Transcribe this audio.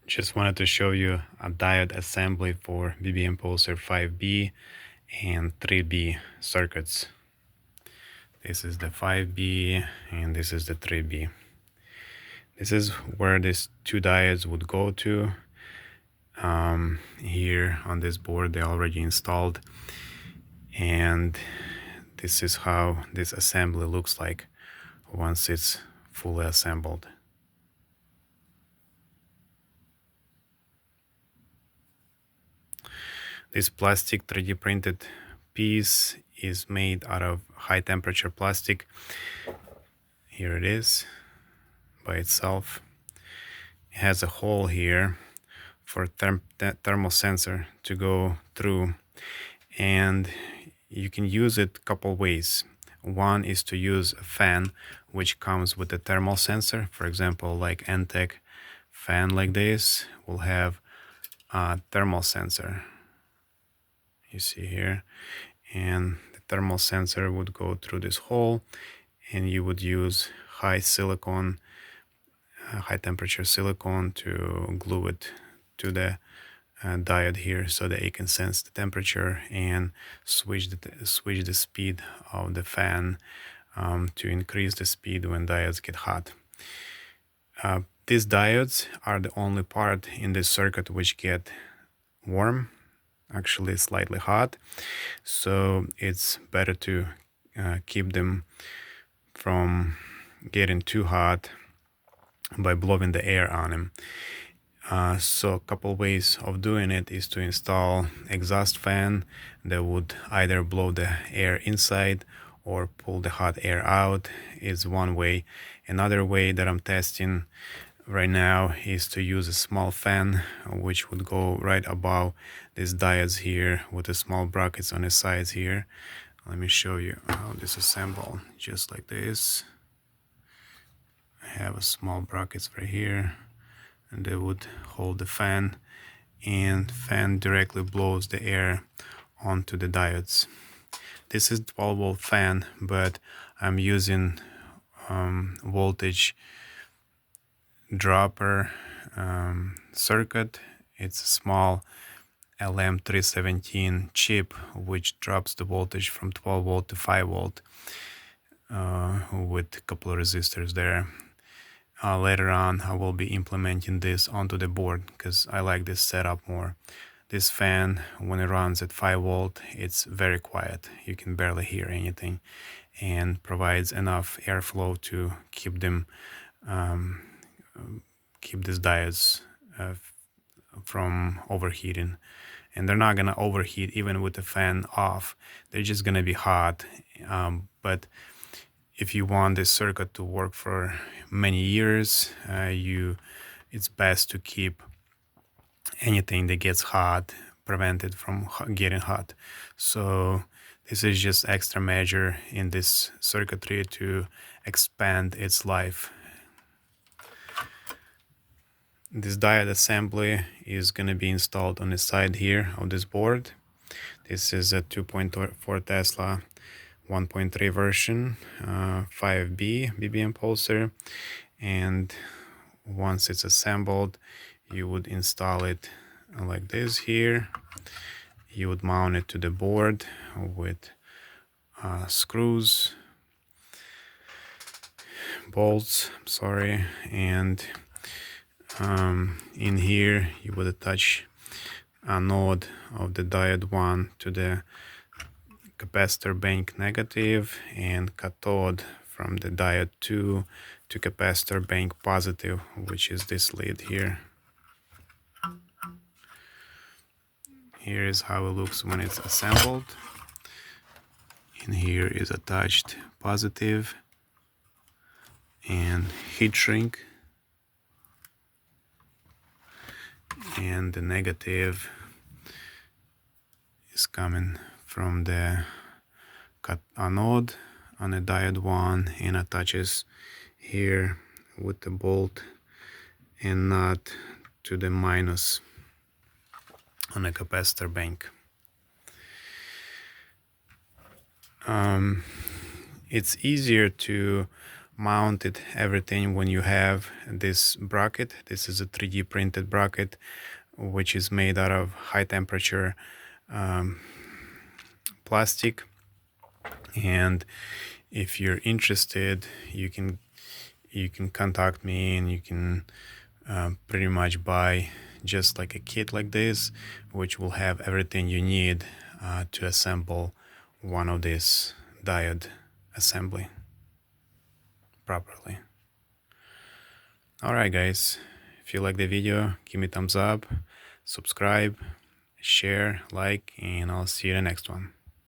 Just wanted to show you a diode assembly for BBMPulser 5B and 3B circuits. This is the 5B and this is the 3B. This is where these two diodes would go to. Here on this board they're already installed, and this is how this assembly looks like once it's fully assembled. This plastic 3D printed piece is made out of high temperature plastic. Here it is by itself. It has a hole here for thermal sensor to go through, and you can use it a couple ways. One is to use a fan which comes with a thermal sensor. For example, like NTEC fan like this will have a thermal sensor, you see here, and the thermal sensor would go through this hole, and you would use high temperature silicone to glue it to the diode here so that it can sense the temperature and switch the speed of the fan to increase the speed when diodes get hot. These diodes are the only part in this circuit which get warm, actually slightly hot, so it's better to keep them from getting too hot by blowing the air on them. So a couple ways of doing it is to install exhaust fan that would either blow the air inside or pull the hot air out is one way. Another way that I'm testing right now is to use a small fan which would go right above these diodes here with the small brackets on the sides here. Let me show you how this assembles. Just like this. I have a small brackets right here, and they would hold the fan, and fan directly blows the air onto the diodes. This is 12-volt fan, but I'm using voltage dropper circuit. It's a small LM317 chip which drops the voltage from 12 volt to 5 volt with a couple of resistors there. Later on I will be implementing this onto the board because I like this setup more. This fan, when it runs at 5 volt, it's very quiet. You can barely hear anything, and provides enough airflow to keep them keep these diodes from overheating. And they're not gonna overheat even with the fan off. They're just gonna be hot. But if you want this circuit to work for many years, it's best to keep anything that gets hot prevented from getting hot. So this is just extra measure in this circuitry to expand its life. This diode assembly is going to be installed on the side here of this board. This is a 2.4 Tesla 1.3 version 5B BBMPulser, and once it's assembled you would install it like this here. You would mount it to the board with screws, bolts, and in here you would attach a node of the diode 1 to the capacitor bank negative, and cathode from the diode 2 to capacitor bank positive, which is this lead here. Here is how it looks when it's assembled. In here is attached positive and heat shrink, and the negative is coming from the anode on the diode 1 and attaches here with the bolt and nut to the minus on the capacitor bank. It's easier to mounted everything when you have this bracket. This is a 3D printed bracket which is made out of high temperature plastic. And if you're interested, you can contact me, and you can pretty much buy just like a kit like this, which will have everything you need to assemble one of these diode assembly properly. Alright guys, if you like the video, give me a thumbs up, subscribe, share, like, and I'll see you in the next one.